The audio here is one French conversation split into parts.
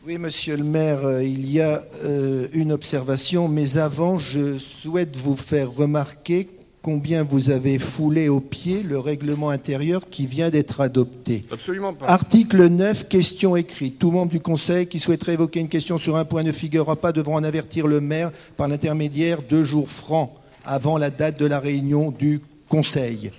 Oui, monsieur le maire, il y a une observation, mais avant, je souhaite vous faire remarquer combien vous avez foulé au pied le règlement intérieur qui vient d'être adopté. Absolument pas. Article 9, question écrite. Tout membre du Conseil qui souhaiterait évoquer une question sur un point ne figurera pas devant en avertir le maire par l'intermédiaire 2 jours francs avant la date de la réunion du Conseil.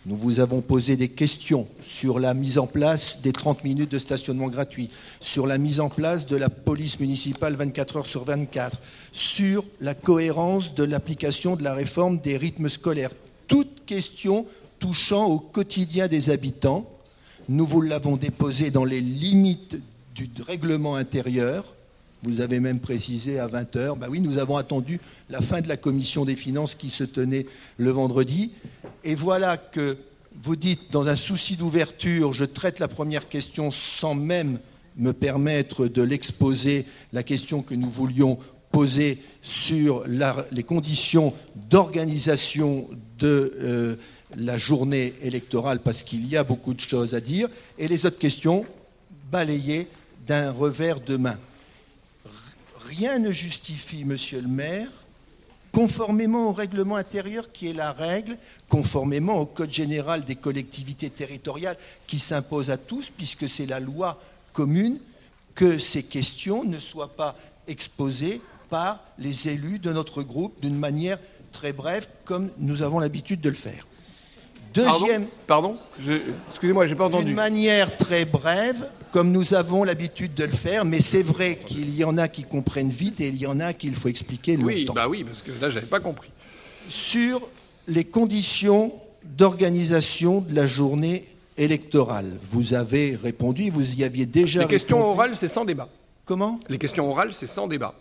Nous vous avons posé des questions sur la mise en place des 30 minutes de stationnement gratuit, sur la mise en place de la police municipale 24 heures sur 24, sur la cohérence de l'application de la réforme des rythmes scolaires. Toutes questions touchant au quotidien des habitants. Nous vous l'avons déposé dans les limites du règlement intérieur. Vous avez même précisé à 20h. Ben oui, nous avons attendu la fin de la commission des finances qui se tenait le vendredi. Et voilà que vous dites, dans un souci d'ouverture, je traite la première question sans même me permettre de l'exposer, la question que nous voulions poser sur les conditions d'organisation de la journée électorale, parce qu'il y a beaucoup de choses à dire, et les autres questions balayées d'un revers de main. Rien ne justifie, monsieur le maire, conformément au règlement intérieur qui est la règle, conformément au Code général des collectivités territoriales qui s'impose à tous, puisque c'est la loi commune, que ces questions ne soient pas exposées par les élus de notre groupe d'une manière très brève, comme nous avons l'habitude de le faire. Deuxième... Pardon excusez-moi, j'ai pas entendu. D'une manière très brève, comme nous avons l'habitude de le faire, mais c'est vrai qu'il y en a qui comprennent vite et il y en a qu'il faut expliquer longtemps. Oui, parce que là, j'avais pas compris. Sur les conditions d'organisation de la journée électorale, vous avez répondu, vous y aviez déjà répondu. Les questions orales, c'est sans débat. Comment ? Les questions orales, c'est sans débat.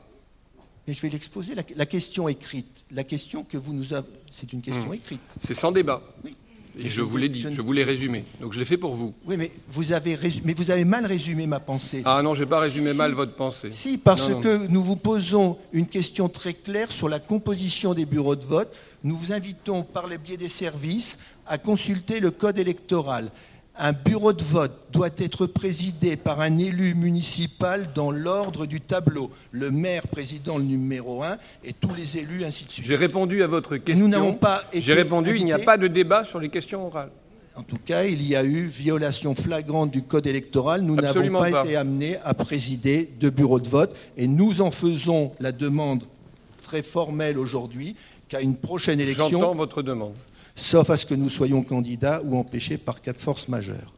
Mais je vais l'exposer, la question écrite. La question que vous nous avez... C'est une question écrite. C'est sans débat. Oui. Et je vous l'ai dit, je vous l'ai résumé. Donc je l'ai fait pour vous. Oui, mais vous avez mal résumé ma pensée. Ah non, je n'ai pas résumé mal votre pensée. Si, parce que nous vous posons une question très claire sur la composition des bureaux de vote. Nous vous invitons, par le biais des services, à consulter le code électoral. Un bureau de vote doit être présidé par un élu municipal dans l'ordre du tableau. Le maire président le numéro 1 et tous les élus, ainsi de suite. J'ai répondu à votre question. Nous n'avons pas été J'ai répondu, invités. Il n'y a pas de débat sur les questions orales. En tout cas, il y a eu violation flagrante du code électoral. Nous n'avons pas été amenés à présider de bureau de vote. Et nous en faisons la demande très formelle aujourd'hui qu'à une prochaine élection... J'entends votre demande. Sauf à ce que nous soyons candidats ou empêchés par cas de force majeure.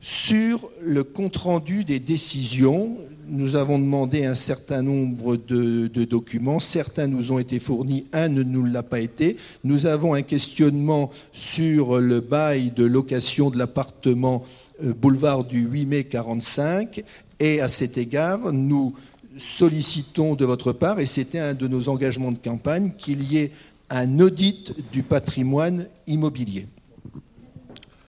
Sur le compte-rendu des décisions, nous avons demandé un certain nombre de documents. Certains nous ont été fournis, un ne nous l'a pas été. Nous avons un questionnement sur le bail de location de l'appartement boulevard du 8 mai 45. Et à cet égard, nous sollicitons de votre part, et c'était un de nos engagements de campagne, qu'il y ait un audit du patrimoine immobilier.